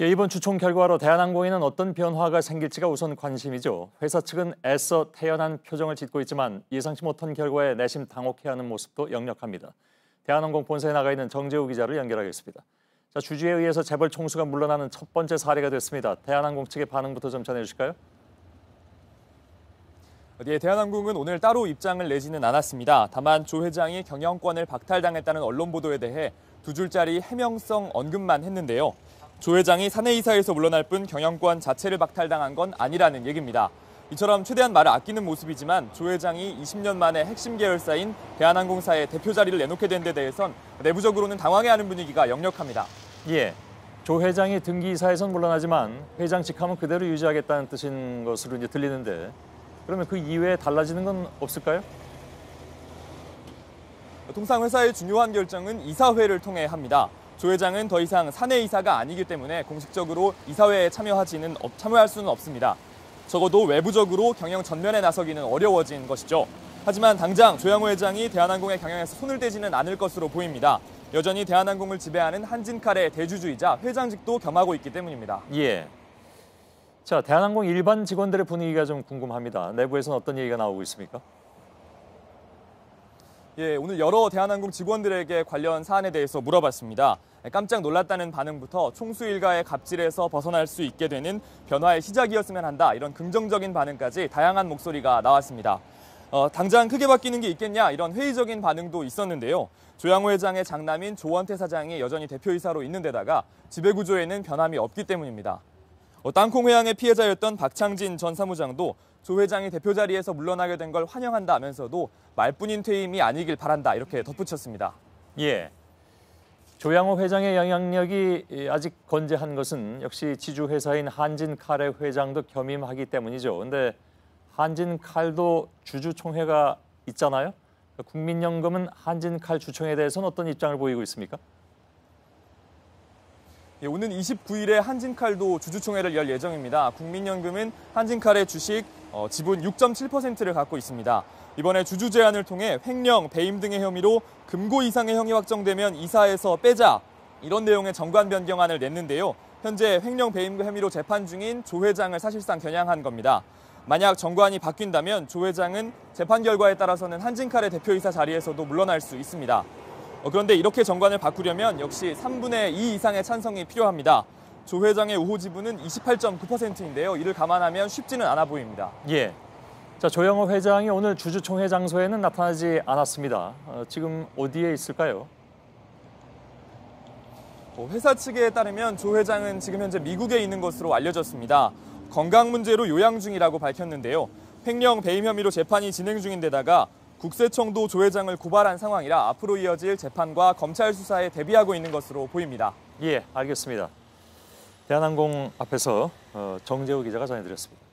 예, 이번 주총 결과로 대한항공에는 어떤 변화가 생길지가 우선 관심이죠. 회사 측은 애써 태연한 표정을 짓고 있지만 예상치 못한 결과에 내심 당혹해하는 모습도 역력합니다. 대한항공 본사에 나가 있는 정재우 기자를 연결하겠습니다. 자, 주주에 의해서 재벌 총수가 물러나는 첫 번째 사례가 됐습니다. 대한항공 측의 반응부터 좀 전해주실까요? 네, 대한항공은 오늘 따로 입장을 내지는 않았습니다. 다만 조 회장이 경영권을 박탈당했다는 언론 보도에 대해 두 줄짜리 해명성 언급만 했는데요. 조 회장이 사내이사에서 물러날 뿐 경영권 자체를 박탈당한 건 아니라는 얘기입니다. 이처럼 최대한 말을 아끼는 모습이지만 조 회장이 20년 만에 핵심 계열사인 대한항공사의 대표 자리를 내놓게 된 데 대해선 내부적으로는 당황해하는 분위기가 역력합니다. 예, 조 회장이 등기이사에선 물러나지만 회장 직함은 그대로 유지하겠다는 뜻인 것으로 이제 들리는데 그러면 그 이외에 달라지는 건 없을까요? 통상 회사의 중요한 결정은 이사회를 통해 합니다. 조 회장은 더 이상 사내이사가 아니기 때문에 공식적으로 이사회에 참여할 수는 없습니다. 적어도 외부적으로 경영 전면에 나서기는 어려워진 것이죠. 하지만 당장 조양호 회장이 대한항공의 경영에서 손을 떼지는 않을 것으로 보입니다. 여전히 대한항공을 지배하는 한진칼의 대주주이자 회장직도 겸하고 있기 때문입니다. 예. 자, 대한항공 일반 직원들의 분위기가 좀 궁금합니다. 내부에서는 어떤 얘기가 나오고 있습니까? 예, 오늘 여러 대한항공 직원들에게 관련 사안에 대해서 물어봤습니다. 깜짝 놀랐다는 반응부터 총수 일가의 갑질에서 벗어날 수 있게 되는 변화의 시작이었으면 한다. 이런 긍정적인 반응까지 다양한 목소리가 나왔습니다. 당장 크게 바뀌는 게 있겠냐 이런 회의적인 반응도 있었는데요. 조양호 회장의 장남인 조원태 사장이 여전히 대표이사로 있는 데다가 지배구조에는 변함이 없기 때문입니다. 땅콩 회항의 피해자였던 박창진 전 사무장도 조 회장이 대표 자리에서 물러나게 된 걸 환영한다면서도 말뿐인 퇴임이 아니길 바란다 이렇게 덧붙였습니다. 예. 조양호 회장의 영향력이 아직 건재한 것은 역시 지주회사인 한진칼의 회장도 겸임하기 때문이죠. 그런데 한진칼도 주주총회가 있잖아요. 국민연금은 한진칼 주총에 대해서는 어떤 입장을 보이고 있습니까? 예, 오는 29일에 한진칼도 주주총회를 열 예정입니다. 국민연금은 한진칼의 주식 지분 6.7%를 갖고 있습니다. 이번에 주주 제안을 통해 횡령, 배임 등의 혐의로 금고 이상의 형이 확정되면 이사에서 빼자 이런 내용의 정관 변경안을 냈는데요. 현재 횡령, 배임 혐의로 재판 중인 조 회장을 사실상 겨냥한 겁니다. 만약 정관이 바뀐다면 조 회장은 재판 결과에 따라서는 한진칼의 대표이사 자리에서도 물러날 수 있습니다. 그런데 이렇게 정관을 바꾸려면 역시 3분의 2 이상의 찬성이 필요합니다. 조 회장의 우호 지분은 28.9%인데요. 이를 감안하면 쉽지는 않아 보입니다. 예. 자, 조양호 회장이 오늘 주주총회 장소에는 나타나지 않았습니다. 지금 어디에 있을까요? 회사 측에 따르면 조 회장은 지금 현재 미국에 있는 것으로 알려졌습니다. 건강 문제로 요양 중이라고 밝혔는데요. 횡령, 배임 혐의로 재판이 진행 중인데다가 국세청도 조 회장을 고발한 상황이라 앞으로 이어질 재판과 검찰 수사에 대비하고 있는 것으로 보입니다. 예, 알겠습니다. 대한항공 앞에서 정재우 기자가 전해드렸습니다.